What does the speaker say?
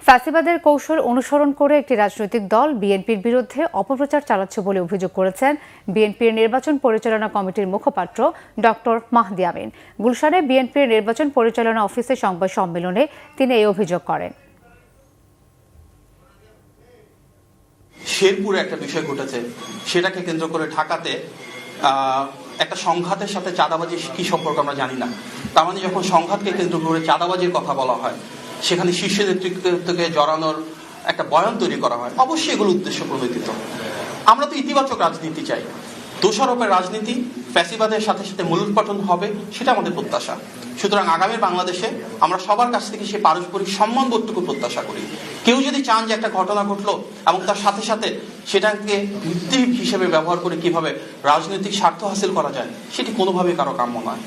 ফ্যাসিবাদের কৌশল অনুসরণ করে একটি রাজনৈতিক দল বিএনপির বিরুদ্ধে অপপ্রচার চালাচ্ছে বলে অভিযোগ করেছেন বিএনপির নির্বাচন পরিচালনা কমিটির মুখপাত্র ডক্টর মাহদি আমিন। গুলশানে বিএনপির নির্বাচন পরিচালনা অফিসে সংবাদ সম্মেলনে তিনি এই অভিযোগ করেন। শেরপুরে একটা বিষয় ঘটেছে, সেটাকে কেন্দ্র করে ঢাকাতে একটা সংঘাতের সাথে চাঁদাবাজির কি সম্পর্ক আমরা জানি না। তার মানে যখন সংঘাতকে কেন্দ্র করে চাঁদাবাজির কথা বলা হয়, সেখানে শীর্ষ নেতৃত্বকে জড়ানোর একটা বয়ান তৈরি করা হয়, অবশ্যই এগুলো উদ্দেশ্য প্রণোদিত। আমরা তো ইতিবাচক রাজনীতি চাই, দোষারোপের রাজনীতি, ফ্যাসিবাদের সাথে সাথে মূলোৎপাটন হবে, সেটা আমাদের প্রত্যাশা। সুতরাং আগামী বাংলাদেশে আমরা সবার কাছ থেকে সেই পারস্পরিক সম্মানবোধটুকু প্রত্যাশা করি। কেউ যদি চান যে একটা ঘটনা ঘটলো এবং তার সাথে সাথে সেটাকে ভিত্তি হিসেবে ব্যবহার করে কিভাবে রাজনৈতিক স্বার্থ হাসিল করা যায়, সেটি কোনোভাবেই কারো কাম্য নয়।